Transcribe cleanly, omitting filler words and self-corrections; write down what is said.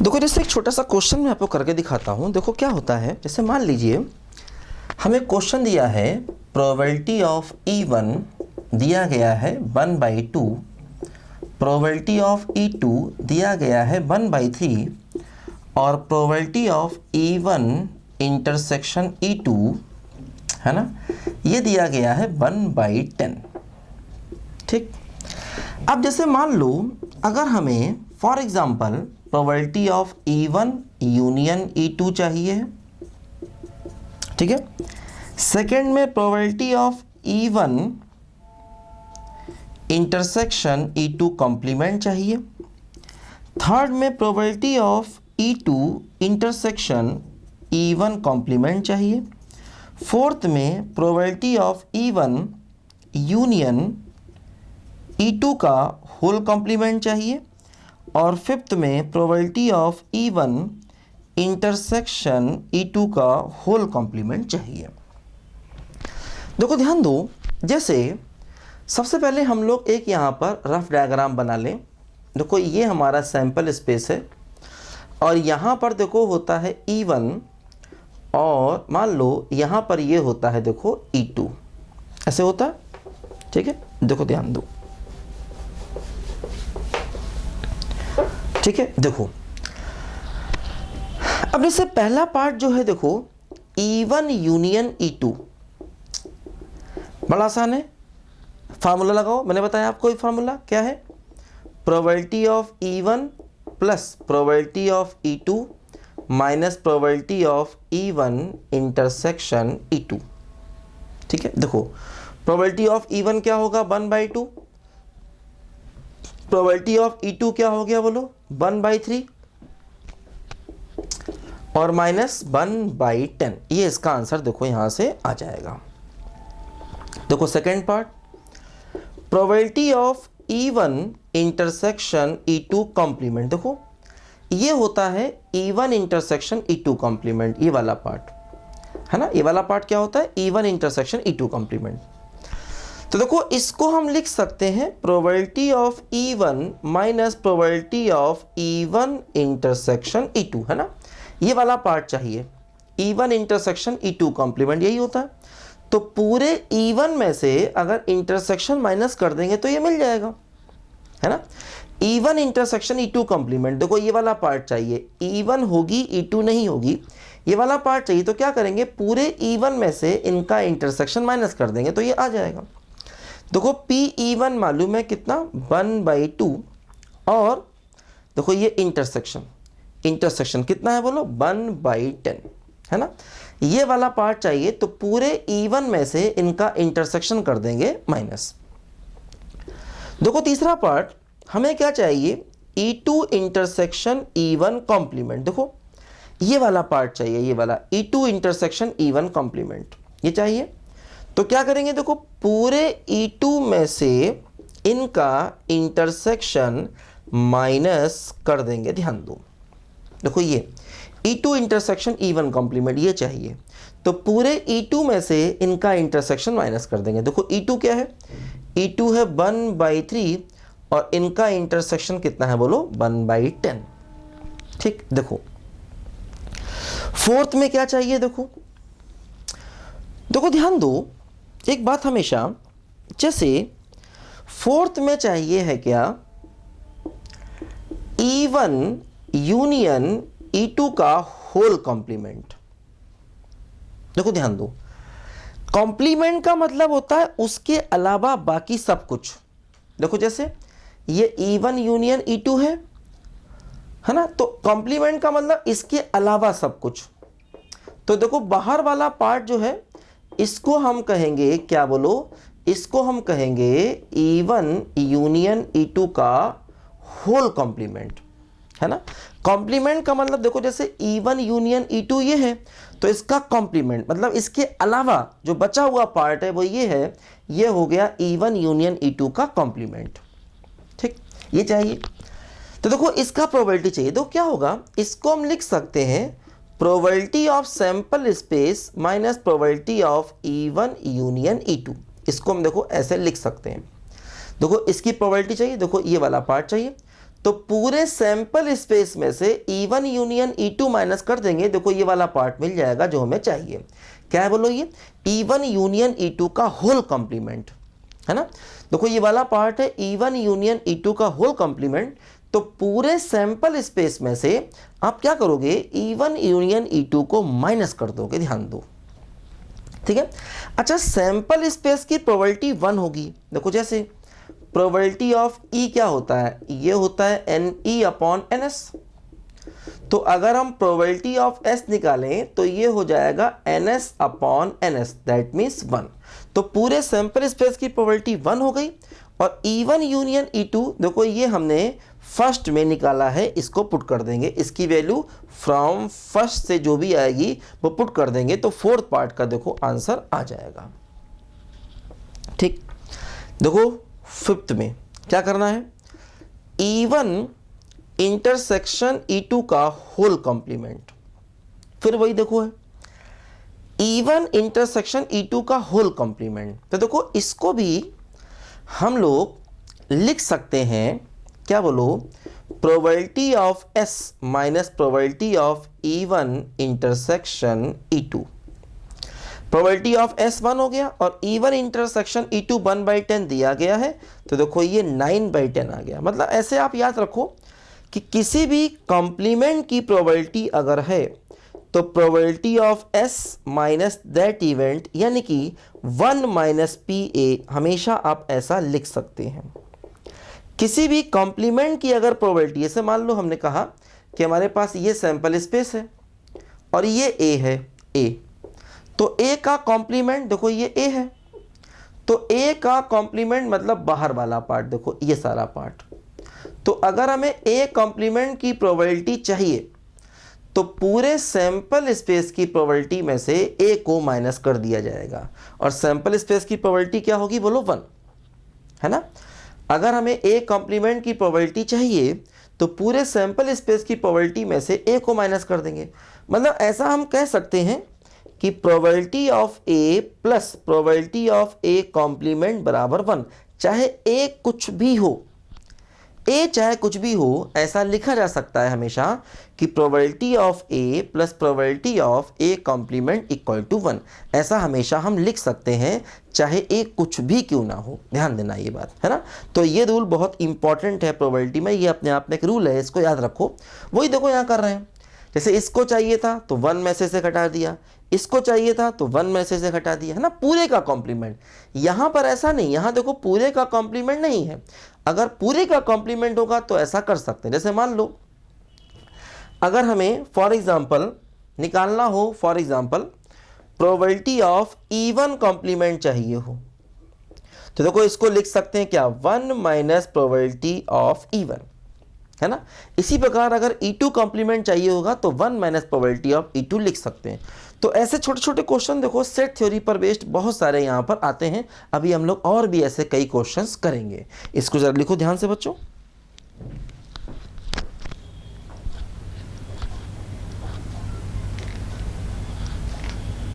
देखो जैसे एक छोटा सा क्वेश्चन मैं आपको करके दिखाता हूँ। देखो क्या होता है, जैसे मान लीजिए हमें क्वेश्चन दिया है प्रोबेबिलिटी ऑफ E1 दिया गया है 1/2, प्रोबेबिलिटी ऑफ E2 दिया गया है 1/3 और probability of E1 intersection E2 है ना, ये दिया गया है 1/10। ठीक, अब जैसे मान लो अगर हमें for example probability of E1 union E2 चाहिए, ठीक है। सेकेंड में probability of E1 intersection E2 complement चाहिए। थर्ड में probability of E2 intersection E1 complement चाहिए। फोर्थ में probability of E1 union E2 का होल कॉम्प्लीमेंट चाहिए। और फिफ्थ में probability of E1 intersection E2 का होल कॉम्प्लीमेंट चाहिए। देखो ध्यान दो, जैसे सबसे पहले हम लोग एक यहाँ पर रफ डायग्राम बना लें। देखो ये हमारा सैंपल स्पेस है और यहाँ पर देखो होता है E1 और मान लो यहाँ पर ये होता है देखो E2, ऐसे होता है, ठीक है। देखो ध्यान दो, ठीक है। देखो अब जैसे पहला पार्ट जो है देखो E1 यूनियन E2, बड़ा आसान है, फार्मूला लगाओ। मैंने बताया आपको ये फार्मूला क्या है, probability of E1 plus probability of E2 minus probability of E1 intersection E2, ठीक है। देखो प्रोबेबिलिटी ऑफ E1 क्या होगा 1/2, प्रोबेबिलिटी ऑफ E2 क्या हो गया बोलो 1/3 और माइनस 1/10। ये इसका आंसर देखो यहां से आ जाएगा। देखो second part, probability of E1 intersection E2 complement. देखो ये होता है E1 इंटरसेक्शन E2 कॉम्प्लीमेंट, ये वाला पार्ट है ना। ये वाला पार्ट क्या होता है E1 इंटरसेक्शन E2 कॉम्प्लीमेंट। तो देखो इसको हम लिख सकते हैं probability of E1 minus probability of E1 intersection E2, है ना। ये वाला पार्ट चाहिए E1 इंटरसेक्शन E2 कॉम्प्लीमेंट, यही होता है। तो पूरे E1 में से अगर इंटरसेक्शन माइनस कर देंगे तो ये मिल जाएगा, है ना। E1 इंटरसेक्शन E2 कॉम्प्लीमेंट, देखो ये वाला पार्ट चाहिए, E1 होगी E2 नहीं होगी, ये वाला पार्ट चाहिए। तो क्या करेंगे, पूरे E1 में से इनका इंटरसेक्शन माइनस कर देंगे तो ये आ जाएगा। देखो PE1 मालूम है कितना 1/2 और देखो ये इंटरसेक्शन कितना है बोलो 1/10, है ना। ये वाला पार्ट चाहिए तो पूरे E1 में से इनका इंटरसेक्शन कर देंगे माइनस। देखो तीसरा पार्ट हमें क्या चाहिए, E2 इंटरसेक्शन E1 कॉम्प्लीमेंट। देखो ये वाला पार्ट चाहिए, ये वाला E2 इंटरसेक्शन E1 कॉम्प्लीमेंट ये चाहिए। तो क्या करेंगे, देखो पूरे E2 में से इनका इंटरसेक्शन माइनस कर देंगे। ध्यान दो, देखो ये E2 इंटरसेक्शन E1 कॉम्प्लीमेंट ये चाहिए, तो पूरे E2 में से इनका इंटरसेक्शन माइनस कर देंगे। देखो E2 क्या है, E2 है 1/3 और इनका इंटरसेक्शन कितना है बोलो 1/10, ठीक। देखो फोर्थ में क्या चाहिए, देखो ध्यान दो एक बात हमेशा, जैसे फोर्थ में चाहिए है क्या E1 यूनियन E2 का होल कॉम्प्लीमेंट। देखो ध्यान दो, कॉम्प्लीमेंट का मतलब होता है उसके अलावा बाकी सब कुछ। देखो जैसे ये E1 यूनियन E2 है ना, तो कॉम्प्लीमेंट का मतलब इसके अलावा सब कुछ। तो देखो बाहर वाला पार्ट जो है इसको हम कहेंगे क्या बोलो, इसको हम कहेंगे E1 यूनियन E2 का होल कॉम्प्लीमेंट, है ना। कॉम्प्लीमेंट का मतलब देखो जैसे E1 यूनियन E2 ये है तो इसका कॉम्प्लीमेंट मतलब इसके अलावा जो बचा हुआ पार्ट है वो ये है, ये हो गया E1 यूनियन E2 का कॉम्प्लीमेंट, ठीक। ये चाहिए। तो देखो इसका प्रोबेबिलिटी चाहिए, तो क्या होगा, इसको हम लिख सकते हैं probability of sample space minus probability of E1 union E2। इसको हम देखो ऐसे लिख सकते हैं। देखो इसकी प्रोबेबिलिटी चाहिए, देखो ये वाला पार्ट चाहिए, तो पूरे सैंपल स्पेस में से E1 यूनियन E2 माइनस कर देंगे, देखो ये वाला पार्ट मिल जाएगा जो हमें चाहिए। क्या है बोलो, ये E1 यूनियन E2 का होल कॉम्प्लीमेंट है ना। देखो ये वाला पार्ट है E1 यूनियन E2 का होल कॉम्प्लीमेंट। तो पूरे सैंपल स्पेस में से आप क्या करोगे, E1 यूनियन E2 को माइनस कर दोगे, ध्यान दो, ठीक है। अच्छा, सैंपल स्पेस की प्रोबेबिलिटी 1 होगी। देखो जैसे प्रोबेबिलिटी ऑफ E क्या होता है, ये होता है NE अपॉन NS। तो अगर हम प्रोबेबिलिटी ऑफ S निकालें तो ये हो जाएगा NS upon NS, that means 1। तो पूरे सैंपल स्पेस की प्रोबेबिलिटी 1 हो गई। और E1 यूनियन E2, देखो ये हमने फर्स्ट में निकाला है, इसको पुट कर देंगे, इसकी वैल्यू फ्रॉम फर्स्ट से जो भी आएगी वो पुट कर देंगे, तो फोर्थ पार्ट का देखो आंसर आ जाएगा। ठीक, देखो फिफ्थ में क्या करना है, E1 इंटरसेक्शन E2 का होल कॉम्प्लीमेंट। फिर वही देखो है E1 इंटरसेक्शन E2 का होल कॉम्प्लीमेंट। तो देखो इसको भी हम लोग लिख सकते हैं, क्या बोलो, probability of S minus probability of E1 intersection E2। Probability of S 1 हो गया और E1 इंटरसेक्शन E2 1/10 दिया गया है, तो देखो ये 9/10 आ गया। मतलब ऐसे आप याद रखो कि किसी भी कॉम्प्लीमेंट की प्रोबेबिलिटी अगर है तो probability of S minus that event यानी कि 1 माइनस PA, हमेशा आप ऐसा लिख सकते हैं। किसी भी कॉम्प्लीमेंट की अगर प्रोबेबिलिटी, जैसे मान लो हमने कहा कि हमारे पास ये सैंपल स्पेस है और ये A है, A, तो A का कॉम्प्लीमेंट देखो ये A है, तो A का कॉम्प्लीमेंट मतलब बाहर वाला पार्ट, देखो ये सारा पार्ट। तो अगर हमें A कॉम्प्लीमेंट की प्रोबेबिलिटी चाहिए तो पूरे सैंपल स्पेस की प्रोबेबिलिटी में से A को माइनस कर दिया जाएगा, और सैंपल स्पेस की प्रोबेबिलिटी क्या होगी बोलो, 1 है ना। अगर हमें A कॉम्प्लीमेंट की प्रोबेबिलिटी चाहिए तो पूरे सैंपल स्पेस की प्रोबेबिलिटी में से A को माइनस कर देंगे। मतलब ऐसा हम कह सकते हैं कि probability of A plus probability of A complement बराबर 1। चाहे A कुछ भी हो, A चाहे कुछ भी हो, ऐसा लिखा जा सकता है हमेशा कि probability of A plus probability of A complement equal to 1। ऐसा हमेशा हम लिख सकते हैं चाहे A कुछ भी क्यों ना हो, ध्यान देना ये बात है ना। तो ये रूल बहुत इंपॉर्टेंट है प्रोबेबिलिटी में, ये अपने आप में एक रूल है, इसको याद रखो। वही देखो यहाँ कर रहे हैं, जैसे इसको चाहिए था तो 1 में से घटा दिया, इसको चाहिए था तो 1 में से घटा दिया, है ना, पूरे का कॉम्प्लीमेंट। यहाँ पर ऐसा नहीं, यहाँ देखो पूरे का कॉम्प्लीमेंट नहीं है। अगर पूरे का कॉम्प्लीमेंट होगा तो ऐसा कर सकते हैं, जैसे मान लो अगर हमें फॉर एग्जांपल निकालना हो, for example probability of E1 complement चाहिए हो, तो देखो इसको लिख सकते हैं क्या, 1 माइनस प्रोबेबिलिटी ऑफ E1, है ना। इसी प्रकार अगर E2 कॉम्प्लीमेंट चाहिए होगा तो 1 माइनस प्रोबेबिलिटी ऑफ E2 लिख सकते हैं। तो ऐसे छोटे छोटे क्वेश्चन देखो सेट थ्योरी पर बेस्ड बहुत सारे यहाँ पर आते हैं। अभी हम लोग और भी ऐसे कई क्वेश्चंस करेंगे, इसको जरा लिखो ध्यान से बच्चों।